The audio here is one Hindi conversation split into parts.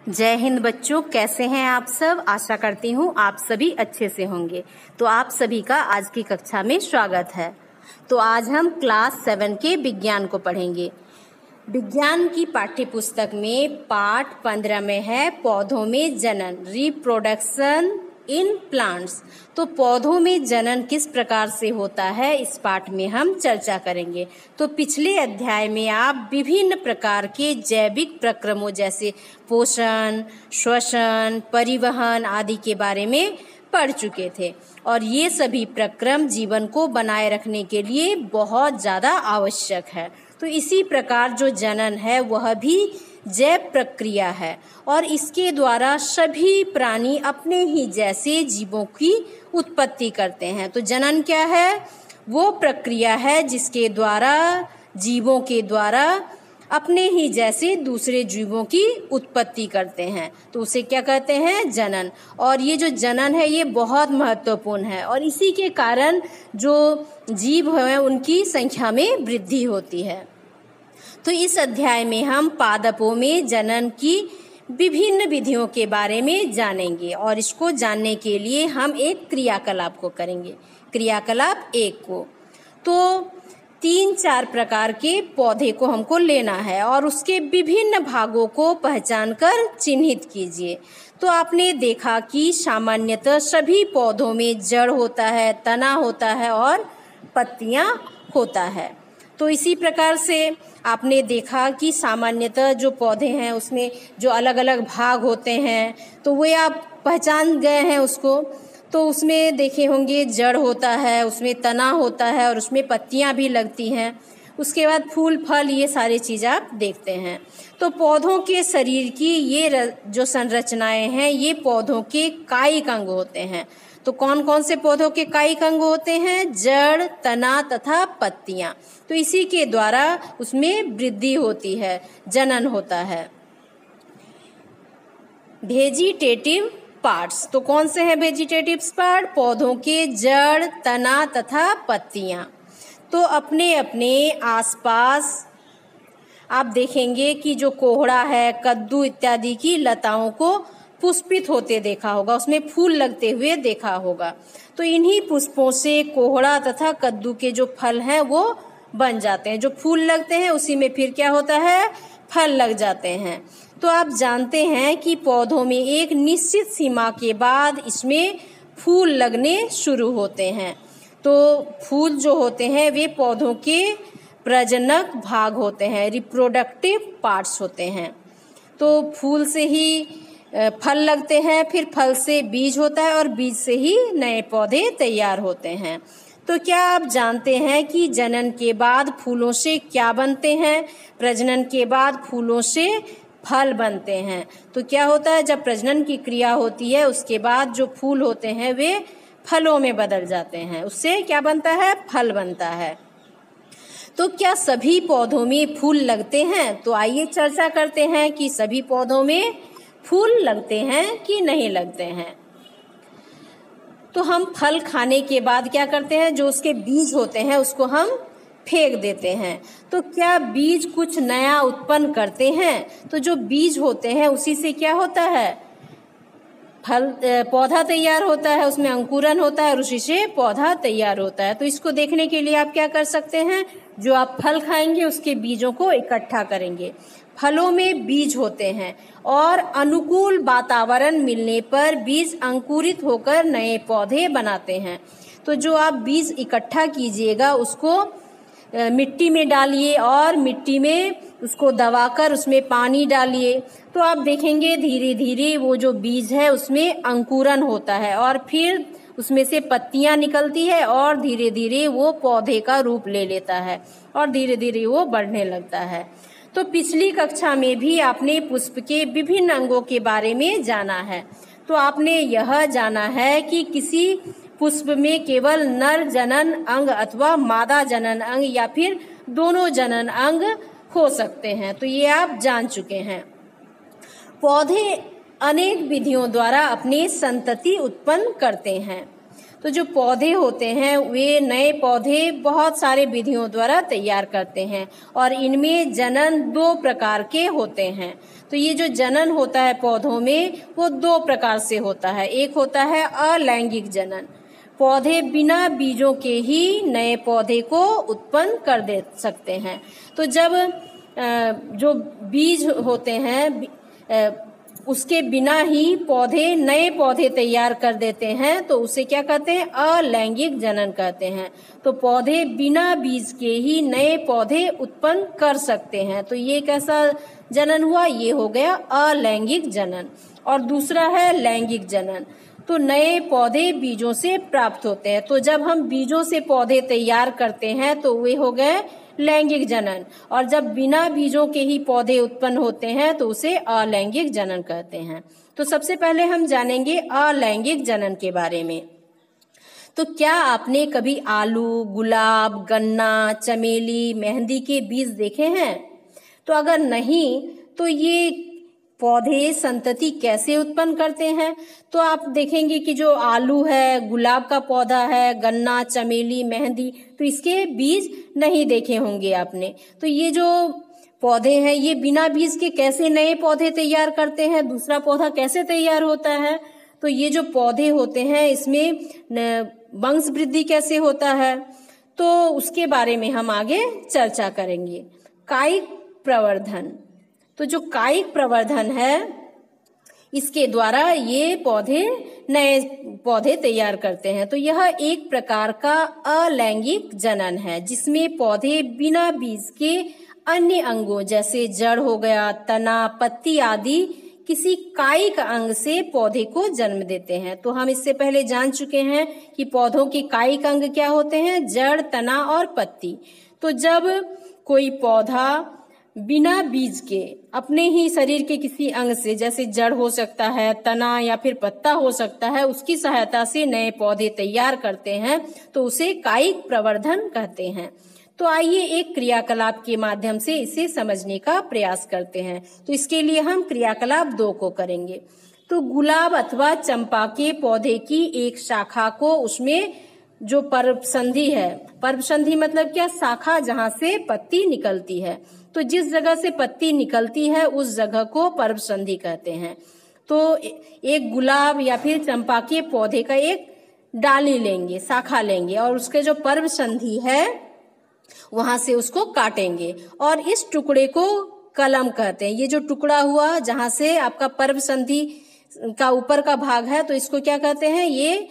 जय हिंद बच्चों, कैसे हैं आप सब। आशा करती हूँ आप सभी अच्छे से होंगे। तो आप सभी का आज की कक्षा में स्वागत है। तो आज हम क्लास 7 के विज्ञान को पढ़ेंगे। विज्ञान की पाठ्य पुस्तक में पाठ 15 में है पौधों में जनन, रिप्रोडक्शन इन प्लांट्स। तो पौधों में जनन किस प्रकार से होता है, इस पाठ में हम चर्चा करेंगे। तो पिछले अध्याय में आप विभिन्न प्रकार के जैविक प्रक्रमों जैसे पोषण, श्वसन, परिवहन आदि के बारे में पढ़ चुके थे और ये सभी प्रक्रम जीवन को बनाए रखने के लिए बहुत ज़्यादा आवश्यक है। तो इसी प्रकार जो जनन है वह भी जैव प्रक्रिया है और इसके द्वारा सभी प्राणी अपने ही जैसे जीवों की उत्पत्ति करते हैं। तो जनन क्या है? वो प्रक्रिया है जिसके द्वारा जीवों के द्वारा अपने ही जैसे दूसरे जीवों की उत्पत्ति करते हैं। तो उसे क्या कहते हैं? जनन। और ये जो जनन है ये बहुत महत्वपूर्ण है और इसी के कारण जो जीव हैं उनकी संख्या में वृद्धि होती है। तो इस अध्याय में हम पादपों में जनन की विभिन्न विधियों के बारे में जानेंगे और इसको जानने के लिए हम एक क्रियाकलाप को करेंगे। क्रियाकलाप 1 को तो 3-4 प्रकार के पौधे को हमको लेना है और उसके विभिन्न भागों को पहचान कर चिन्हित कीजिए। तो आपने देखा कि सामान्यतः सभी पौधों में जड़ होता है, तना होता है और पत्तियां होता है। तो इसी प्रकार से आपने देखा कि सामान्यतः जो पौधे हैं उसमें जो अलग अलग भाग होते हैं तो वे आप पहचान गए हैं उसको। तो उसमें देखे होंगे जड़ होता है, उसमें तना होता है और उसमें पत्तियां भी लगती हैं। उसके बाद फूल, फल, ये सारी चीज़ आप देखते हैं। तो पौधों के शरीर की ये जो संरचनाएं हैं ये पौधों के कायिक अंग होते हैं। तो कौन कौन से पौधों के कायिक अंग होते हैं? जड़, तना तथा पत्तियां। तो इसी के द्वारा उसमें वृद्धि होती है, जनन होता है। वेजिटेटिव पार्ट्स, तो कौन से हैं वेजिटेटिव पार्ट? पौधों के जड़, तना तथा पत्तियां। तो अपने अपने आसपास आप देखेंगे कि जो कोहड़ा है, कद्दू इत्यादि की लताओं को पुष्पित होते देखा होगा, उसमें फूल लगते हुए देखा होगा। तो इन्हीं पुष्पों से कोहड़ा तथा कद्दू के जो फल हैं वो बन जाते हैं। जो फूल लगते हैं उसी में फिर क्या होता है? फल लग जाते हैं। तो आप जानते हैं कि पौधों में एक निश्चित सीमा के बाद इसमें फूल लगने शुरू होते हैं। तो फूल जो होते हैं वे पौधों के प्रजनक भाग होते हैं, रिप्रोडक्टिव पार्ट्स होते हैं। तो फूल से ही फल लगते हैं, फिर फल से बीज होता है और बीज से ही नए पौधे तैयार होते हैं। तो क्या आप जानते हैं कि जनन के बाद फूलों से क्या बनते हैं? प्रजनन के बाद फूलों से फल बनते हैं। तो क्या होता है? जब प्रजनन की क्रिया होती है उसके बाद जो फूल होते हैं वे फलों में बदल जाते हैं, उससे क्या बनता है? फल बनता है। तो क्या सभी पौधों में फूल लगते हैं? तो आइए चर्चा करते हैं कि सभी पौधों में फूल लगते हैं कि नहीं लगते हैं। तो हम फल खाने के बाद क्या करते हैं? जो उसके बीज होते हैं उसको हम फेंक देते हैं। तो क्या बीज कुछ नया उत्पन्न करते हैं? तो जो बीज होते हैं उसी से क्या होता है? पौधा तैयार होता है, उसमें अंकुरन होता है और उसी से पौधा तैयार होता है। तो इसको देखने के लिए आप क्या कर सकते हैं? जो आप फल खाएंगे उसके बीजों को इकट्ठा करेंगे। फलों में बीज होते हैं और अनुकूल वातावरण मिलने पर बीज अंकुरित होकर नए पौधे बनाते हैं। तो जो आप बीज इकट्ठा कीजिएगा उसको मिट्टी में डालिए और मिट्टी में उसको दबाकर उसमें पानी डालिए। तो आप देखेंगे धीरे धीरे वो जो बीज है उसमें अंकुरन होता है और फिर उसमें से पत्तियां निकलती है और धीरे धीरे वो पौधे का रूप ले लेता है और धीरे धीरे वो बढ़ने लगता है। तो पिछली कक्षा में भी आपने पुष्प के विभिन्न अंगों के बारे में जाना है। तो आपने यह जाना है कि किसी पुष्प में केवल नर जनन अंग अथवा मादा जनन अंग या फिर दोनों जनन अंग हो सकते हैं। तो ये आप जान चुके हैं। पौधे अनेक विधियों द्वारा अपनी संतति उत्पन्न करते हैं। तो जो पौधे होते हैं वे नए पौधे बहुत सारे विधियों द्वारा तैयार करते हैं और इनमें जनन 2 प्रकार के होते हैं। तो ये जो जनन होता है पौधों में वो 2 प्रकार से होता है। एक होता है अलैंगिक जनन, पौधे बिना बीजों के ही नए पौधे को उत्पन्न कर दे सकते हैं। तो जब जो बीज होते हैं उसके बिना ही पौधे नए पौधे तैयार कर देते हैं तो उसे क्या कहते हैं? अलैंगिक जनन कहते हैं। तो पौधे बिना बीज के ही नए पौधे उत्पन्न कर सकते हैं। तो ये कैसा जनन हुआ? ये हो गया अलैंगिक जनन। और दूसरा है लैंगिक जनन। तो नए पौधे बीजों से प्राप्त होते हैं। तो जब हम बीजों से पौधे तैयार करते हैं तो वे हो गए लैंगिक जनन, और जब बिना बीजों के ही पौधे उत्पन्न होते हैं तो उसे अलैंगिक जनन कहते हैं। तो सबसे पहले हम जानेंगे अलैंगिक जनन के बारे में। तो क्या आपने कभी आलू, गुलाब, गन्ना, चमेली, मेहंदी के बीज देखे हैं? तो अगर नहीं तो ये पौधे संतति कैसे उत्पन्न करते हैं? तो आप देखेंगे कि जो आलू है, गुलाब का पौधा है, गन्ना, चमेली, मेहंदी, तो इसके बीज नहीं देखे होंगे आपने। तो ये जो पौधे हैं ये बिना बीज के कैसे नए पौधे तैयार करते हैं? दूसरा पौधा कैसे तैयार होता है? तो ये जो पौधे होते हैं इसमें वंश वृद्धि कैसे होता है? तो उसके बारे में हम आगे चर्चा करेंगे। कायिक प्रवर्धन। तो जो कायिक प्रवर्धन है इसके द्वारा ये पौधे नए पौधे तैयार करते हैं। तो यह एक प्रकार का अलैंगिक जनन है जिसमें पौधे बिना बीज के अन्य अंगों जैसे जड़ हो गया, तना, पत्ती आदि किसी कायिक अंग से पौधे को जन्म देते हैं। तो हम इससे पहले जान चुके हैं कि पौधों के कायिक अंग क्या होते हैं? जड़, तना और पत्ती। तो जब कोई पौधा बिना बीज के अपने ही शरीर के किसी अंग से, जैसे जड़ हो सकता है, तना या फिर पत्ता हो सकता है, उसकी सहायता से नए पौधे तैयार करते हैं तो उसे कायिक प्रवर्धन कहते हैं। तो आइए एक क्रियाकलाप के माध्यम से इसे समझने का प्रयास करते हैं। तो इसके लिए हम क्रियाकलाप 2 को करेंगे। तो गुलाब अथवा चंपा के पौधे की एक शाखा को, उसमें जो पर्वसंधि है, पर्वसंधि मतलब क्या? शाखा जहाँ से पत्ती निकलती है। तो जिस जगह से पत्ती निकलती है उस जगह को पर्वसंधि कहते हैं। तो एक गुलाब या फिर चंपा के पौधे का एक डाली लेंगे, शाखा लेंगे और उसके जो पर्वसंधि है वहां से उसको काटेंगे और इस टुकड़े को कलम कहते हैं। ये जो टुकड़ा हुआ जहां से आपका पर्वसंधि का ऊपर का भाग है तो इसको क्या कहते हैं? ये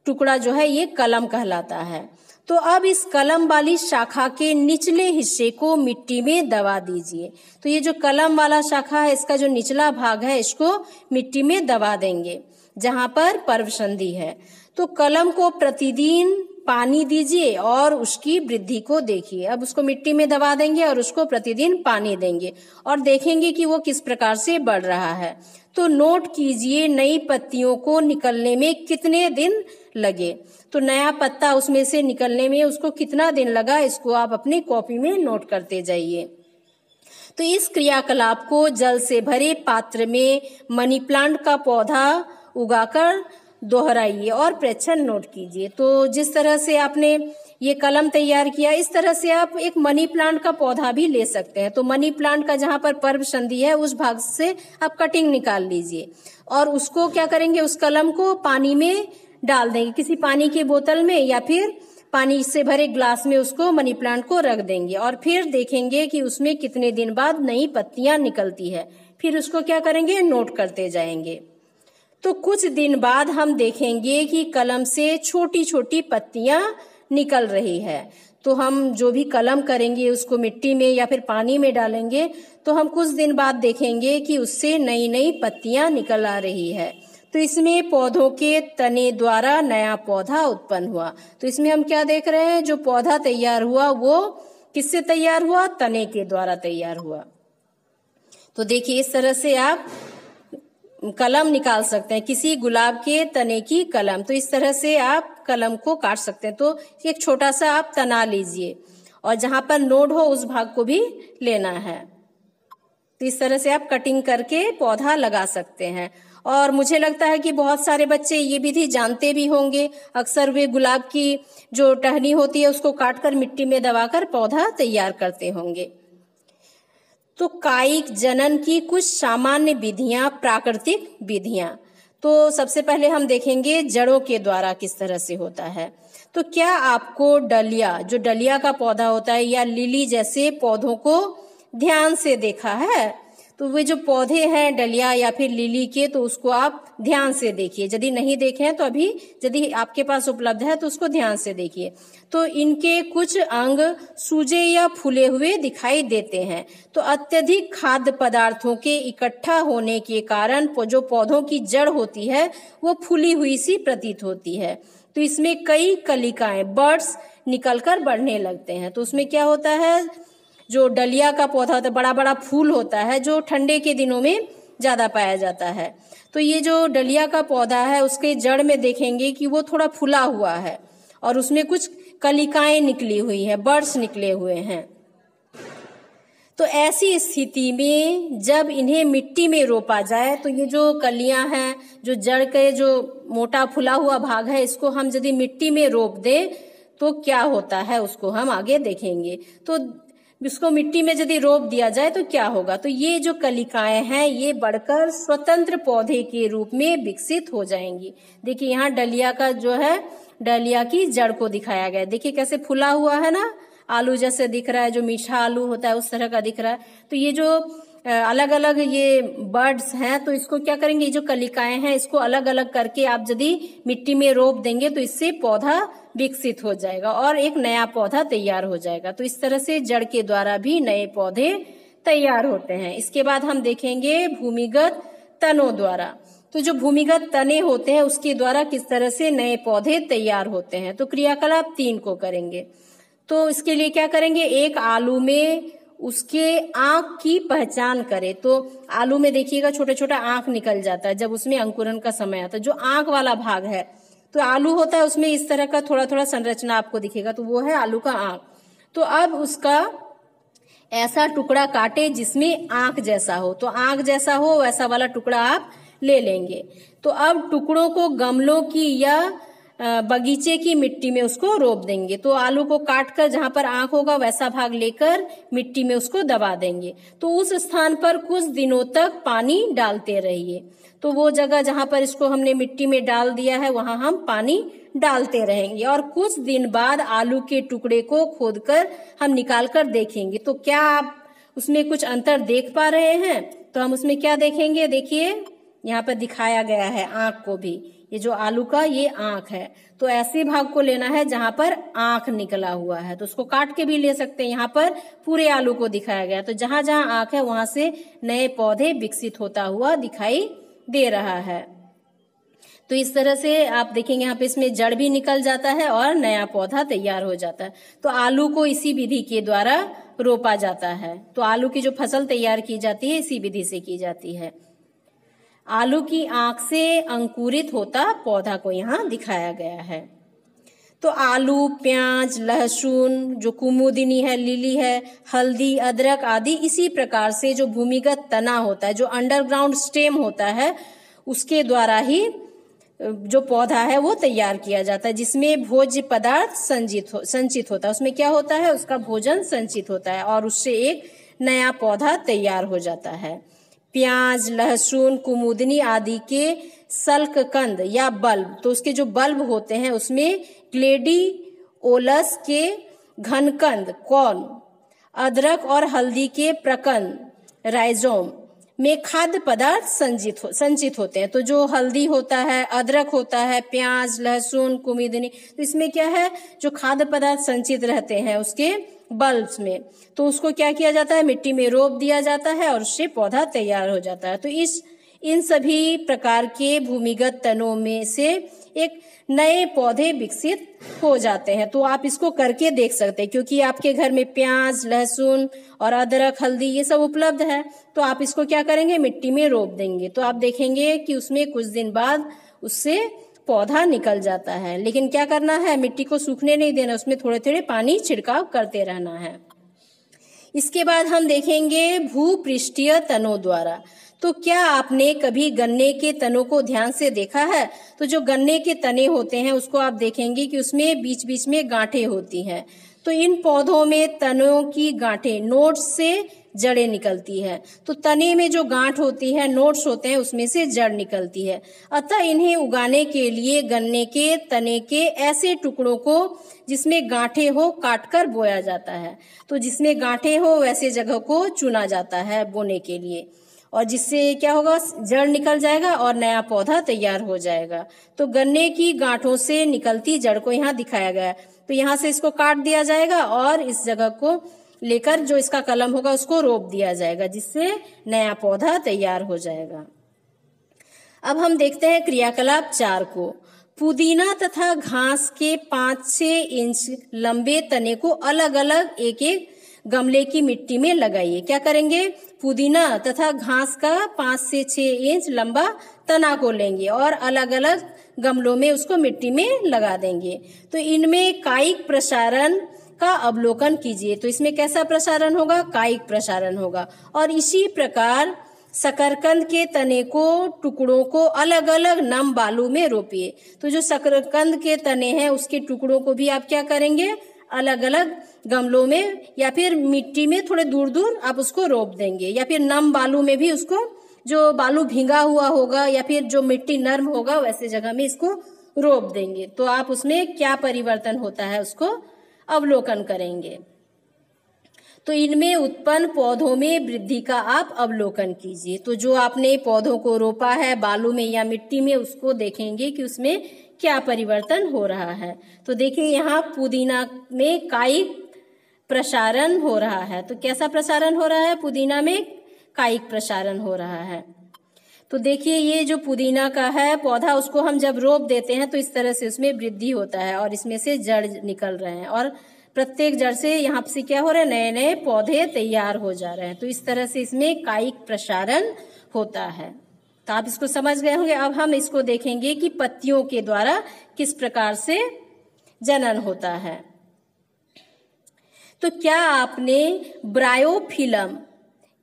टुकड़ा जो है ये कलम कहलाता है। तो अब इस कलम वाली शाखा के निचले हिस्से को मिट्टी में दबा दीजिए। तो ये जो कलम वाला शाखा है इसका जो निचला भाग है इसको मिट्टी में दबा देंगे जहां पर पर्वसंधि है। तो कलम को प्रतिदिन पानी दीजिए और उसकी वृद्धि को देखिए। अब उसको मिट्टी में दबा देंगे और उसको प्रतिदिन पानी देंगे और देखेंगे कि वो किस प्रकार से बढ़ रहा है। तो नोट कीजिए नई पत्तियों को निकलने में कितने दिन लगे। तो नया पत्ता उसमें से निकलने में उसको कितना दिन लगा, इसको आप अपनी कॉपी में नोट करते जाइए। तो इस क्रियाकलाप को जल से भरे पात्र में मनी प्लांट का पौधा उगाकर दोहराइए और प्रेक्षण नोट कीजिए। तो जिस तरह से आपने ये कलम तैयार किया इस तरह से आप एक मनी प्लांट का पौधा भी ले सकते हैं। तो मनी प्लांट का जहां पर पर्वसंधि है उस भाग से आप कटिंग निकाल लीजिए और उसको क्या करेंगे? उस कलम को पानी में डाल देंगे, किसी पानी की बोतल में या फिर पानी से भरे ग्लास में उसको मनी प्लांट को रख देंगे और फिर देखेंगे कि उसमें कितने दिन बाद नई पत्तियां निकलती है। फिर उसको क्या करेंगे? नोट करते जाएंगे। तो कुछ दिन बाद हम देखेंगे कि कलम से छोटी छोटी पत्तियां निकल रही है। तो हम जो भी कलम करेंगे उसको मिट्टी में या फिर पानी में डालेंगे तो हम कुछ दिन बाद देखेंगे कि उससे नई नई पत्तियां निकल आ रही है। तो इसमें पौधों के तने द्वारा नया पौधा उत्पन्न हुआ। तो इसमें हम क्या देख रहे हैं? जो पौधा तैयार हुआ वो किससे तैयार हुआ? तने के द्वारा तैयार हुआ। तो देखिए इस तरह से आप कलम निकाल सकते हैं, किसी गुलाब के तने की कलम। तो इस तरह से आप कलम को काट सकते हैं। तो एक छोटा सा आप तना लीजिए और जहां पर नोड हो उस भाग को भी लेना है। तो इस तरह से आप कटिंग करके पौधा लगा सकते हैं और मुझे लगता है कि बहुत सारे बच्चे ये विधि जानते भी होंगे। अक्सर वे गुलाब की जो टहनी होती है उसको काटकर मिट्टी में दबाकर पौधा तैयार करते होंगे। तो कायिक जनन की कुछ सामान्य विधियां, प्राकृतिक विधियां। तो सबसे पहले हम देखेंगे जड़ों के द्वारा किस तरह से होता है। तो क्या आपको डलिया, जो डलिया का पौधा होता है, या लिली जैसे पौधों को ध्यान से देखा है? तो वे जो पौधे हैं डलिया या फिर लिली के, तो उसको आप ध्यान से देखिए। यदि नहीं देखे हैं तो अभी यदि आपके पास उपलब्ध है तो उसको ध्यान से देखिए। तो इनके कुछ अंग सूजे या फूले हुए दिखाई देते हैं। तो अत्यधिक खाद्य पदार्थों के इकट्ठा होने के कारण जो पौधों की जड़ होती है वो फूली हुई सी प्रतीत होती है। तो इसमें कई कलिकाएं, बर्ड्स निकलकर बढ़ने लगते हैं। तो उसमें क्या होता है, जो डलिया का पौधा होता है बड़ा बड़ा फूल होता है जो ठंडे के दिनों में ज्यादा पाया जाता है। तो ये जो डलिया का पौधा है उसके जड़ में देखेंगे कि वो थोड़ा फूला हुआ है और उसमें कुछ कलिकाएं निकली हुई है, बर्ड्स निकले हुए हैं। तो ऐसी स्थिति में जब इन्हें मिट्टी में रोपा जाए तो ये जो कलियां हैं, जो जड़ के जो मोटा फुला हुआ भाग है, इसको हम यदि मिट्टी में रोप दें तो क्या होता है उसको हम आगे देखेंगे। तो इसको मिट्टी में यदि रोप दिया जाए तो क्या होगा, तो ये जो कलिकाएं हैं ये बढ़कर स्वतंत्र पौधे के रूप में विकसित हो जाएंगी। देखिए यहाँ डलिया का जो है, डलिया की जड़ को दिखाया गया है। देखिए कैसे फुला हुआ है ना, आलू जैसे दिख रहा है, जो मीठा आलू होता है उस तरह का दिख रहा है। तो ये जो अलग अलग ये बर्ड्स हैं, तो इसको क्या करेंगे, ये जो कलिकाएं हैं इसको अलग अलग करके आप यदि मिट्टी में रोप देंगे तो इससे पौधा विकसित हो जाएगा और एक नया पौधा तैयार हो जाएगा। तो इस तरह से जड़ के द्वारा भी नए पौधे तैयार होते हैं। इसके बाद हम देखेंगे भूमिगत तनों द्वारा। तो जो भूमिगत तने होते हैं उसके द्वारा किस तरह से नए पौधे तैयार होते हैं। तो क्रियाकलाप 3 को करेंगे। तो इसके लिए क्या करेंगे, एक आलू में उसके आंख की पहचान करें। तो आलू में देखिएगा छोटा छोटा आंख निकल जाता है जब उसमें अंकुरन का समय आता है। जो आंख वाला भाग है, तो आलू होता है उसमें इस तरह का थोड़ा थोड़ा संरचना आपको दिखेगा, तो वो है आलू का आंख। तो अब उसका ऐसा टुकड़ा काटे जिसमें आंख जैसा हो, तो आंख जैसा हो वैसा वाला टुकड़ा आप ले लेंगे। तो अब टुकड़ों को गमलों की या बगीचे की मिट्टी में उसको रोप देंगे। तो आलू को काटकर जहां पर आंख होगा वैसा भाग लेकर मिट्टी में उसको दबा देंगे। तो उस स्थान पर कुछ दिनों तक पानी डालते रहिए। तो वो जगह जहां पर इसको हमने मिट्टी में डाल दिया है वहां हम पानी डालते रहेंगे और कुछ दिन बाद आलू के टुकड़े को खोदकर हम निकाल कर देखेंगे। तो क्या आप उसमें कुछ अंतर देख पा रहे हैं? तो हम उसमें क्या देखेंगे, देखिए यहाँ पर दिखाया गया है आंख को भी। ये जो आलू का ये आंख है, तो ऐसे भाग को लेना है जहां पर आंख निकला हुआ है। तो उसको काट के भी ले सकते हैं। यहाँ पर पूरे आलू को दिखाया गया, तो जहां जहां आंख है वहां से नए पौधे विकसित होता हुआ दिखाई दे रहा है। तो इस तरह से आप देखेंगे यहाँ पे इसमें जड़ भी निकल जाता है और नया पौधा तैयार हो जाता है। तो आलू को इसी विधि के द्वारा रोपा जाता है। तो आलू की जो फसल तैयार की जाती है इसी विधि से की जाती है। आलू की आंख से अंकुरित होता पौधा को यहाँ दिखाया गया है। तो आलू, प्याज, लहसुन, जो कुमुदिनी है, लिली है, हल्दी, अदरक आदि इसी प्रकार से जो भूमिगत तना होता है, जो अंडरग्राउंड स्टेम होता है, उसके द्वारा ही जो पौधा है वो तैयार किया जाता है, जिसमें भोज्य पदार्थ संचित होता है। उसमें क्या होता है, उसका भोजन संचित होता है और उससे एक नया पौधा तैयार हो जाता है। प्याज, लहसुन, कुमुदनी आदि के सल्क कंद या बल्ब, तो उसके जो बल्ब होते हैं उसमें ग्लेडियोलस के घनकंद कॉर्न, अदरक और हल्दी के प्रकंद राइजोम में खाद्य पदार्थ संचित होते हैं। तो जो हल्दी होता है, अदरक होता है, प्याज, लहसुन, कुमुदनी, तो इसमें क्या है, जो खाद्य पदार्थ संचित रहते हैं उसके बल्ब्स में, तो उसको क्या किया जाता है, मिट्टी में रोप दिया जाता है और उससे पौधा तैयार हो जाता है। तो इन सभी प्रकार के भूमिगत तनों में से एक नए पौधे विकसित हो जाते हैं। तो आप इसको करके देख सकते हैं, क्योंकि आपके घर में प्याज, लहसुन और अदरक, हल्दी ये सब उपलब्ध है। तो आप इसको क्या करेंगे, मिट्टी में रोप देंगे। तो आप देखेंगे कि उसमें कुछ दिन बाद उससे पौधा निकल जाता है। लेकिन क्या करना है, मिट्टी को सूखने नहीं देना, उसमें थोड़े थोड़े पानी छिड़काव करते रहना है। इसके बाद हम देखेंगे भूपृष्ठीय तनों द्वारा। तो क्या आपने कभी गन्ने के तनों को ध्यान से देखा है? तो जो गन्ने के तने होते हैं उसको आप देखेंगे कि उसमें बीच बीच में गांठें होती हैं। तो इन पौधों में तनों की गांठें, नोड्स से जड़ें निकलती है। तो तने में जो गांठ होती है, नोड्स होते हैं, उसमें से जड़ निकलती है। अतः इन्हें उगाने के लिए गन्ने के तने के ऐसे टुकड़ों को जिसमें गांठें हो काटकर बोया जाता है। तो जिसमें गांठें हो वैसे जगह को चुना जाता है बोने के लिए, और जिससे क्या होगा, जड़ निकल जाएगा और नया पौधा तैयार हो जाएगा। तो गन्ने की गांठों से निकलती जड़ को यहाँ दिखाया गया है। तो यहाँ से इसको काट दिया जाएगा और इस जगह को लेकर जो इसका कलम होगा उसको रोप दिया जाएगा, जिससे नया पौधा तैयार हो जाएगा। अब हम देखते हैं क्रियाकलाप 4 को। पुदीना तथा घास के 5-6 इंच लंबे तने को अलग अलग एक एक गमले की मिट्टी में लगाइए। क्या करेंगे? पुदीना तथा घास का 5 से 6 इंच लंबा तना को लेंगे और अलग अलग गमलों में उसको मिट्टी में लगा देंगे। तो इनमें कायिक प्रसारण का अवलोकन कीजिए। तो इसमें कैसा प्रसारण होगा? कायिक प्रसारण होगा। और इसी प्रकार शकरकंद के तने को, टुकड़ों को अलग अलग नम बालू में रोपिए। तो जो शकरकंद के तने हैं उसके टुकड़ों को भी आप क्या करेंगे? अलग अलग गमलों में या फिर मिट्टी में थोड़े दूर दूर आप उसको रोप देंगे, या फिर नम बालू में भी उसको, जो बालू भींगा हुआ होगा या फिर जो मिट्टी नर्म होगा वैसे जगह में इसको रोप देंगे। तो आप उसमें क्या परिवर्तन होता है उसको अवलोकन करेंगे। तो इनमें उत्पन्न पौधों में वृद्धि का आप अवलोकन कीजिए। तो जो आपने पौधों को रोपा है बालू में या मिट्टी में, उसको देखेंगे कि उसमें क्या परिवर्तन हो रहा है। तो देखिए यहाँ पुदीना में कायिक प्रसारण हो रहा है। तो कैसा प्रसारण हो रहा है? पुदीना में कायिक प्रसारण हो रहा है। तो देखिए ये जो पुदीना का है पौधा, उसको हम जब रोप देते हैं तो इस तरह से उसमें वृद्धि होता है और इसमें से जड़ निकल रहे हैं, और प्रत्येक जड़ से यहाँ से क्या हो रहा है? नए नए पौधे तैयार हो जा रहे हैं। तो इस तरह से इसमें कायिक प्रसारण होता है। तो आप इसको समझ गए होंगे। अब हम इसको देखेंगे कि पत्तियों के द्वारा किस प्रकार से जनन होता है। तो क्या आपने ब्रायोफिलम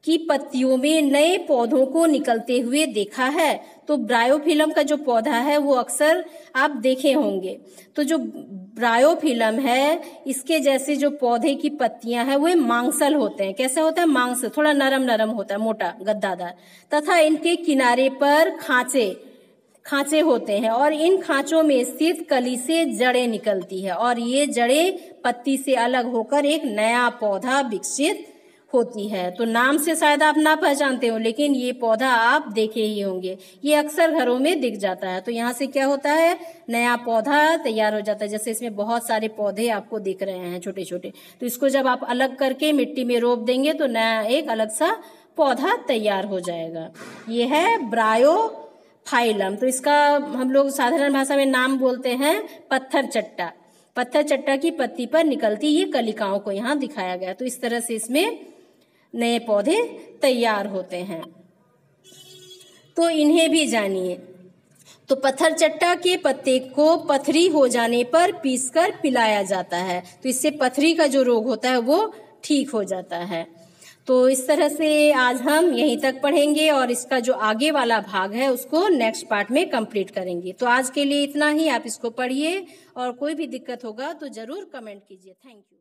की पत्तियों में नए पौधों को निकलते हुए देखा है? तो ब्रायोफिलम का जो पौधा है वो अक्सर आप देखे होंगे। तो जो ब्रायोफिलम है, इसके जैसे जो पौधे की पत्तियां हैं वो मांसल होते हैं। कैसा होता है? मांस, थोड़ा नरम नरम होता है, मोटा गद्दादार, तथा इनके किनारे पर खांचे होते हैं और इन खांचों में स्थित कली से जड़ें निकलती है और ये जड़ें पत्ती से अलग होकर एक नया पौधा विकसित होती है। तो नाम से शायद आप ना पहचानते हो, लेकिन ये पौधा आप देखे ही होंगे। ये अक्सर घरों में दिख जाता है। तो यहाँ से क्या होता है? नया पौधा तैयार हो जाता है। जैसे इसमें बहुत सारे पौधे आपको दिख रहे हैं छोटे छोटे। तो इसको जब आप अलग करके मिट्टी में रोप देंगे तो नया एक अलग सा पौधा तैयार हो जाएगा। ये है ब्रायोफाइलम। तो इसका हम लोग साधारण भाषा में नाम बोलते हैं पत्थर चट्टा। पत्थर चट्टा की पत्ती पर निकलती ये कलिकाओं को यहाँ दिखाया गया। तो इस तरह से इसमें नए पौधे तैयार होते हैं। तो इन्हें भी जानिए। तो पत्थर चट्टा के पत्ते को पथरी हो जाने पर पीसकर पिलाया जाता है। तो इससे पथरी का जो रोग होता है वो ठीक हो जाता है। तो इस तरह से आज हम यहीं तक पढ़ेंगे और इसका जो आगे वाला भाग है उसको नेक्स्ट पार्ट में कंप्लीट करेंगे। तो आज के लिए इतना ही। आप इसको पढ़िए और कोई भी दिक्कत होगा तो जरूर कमेंट कीजिए। Thank you.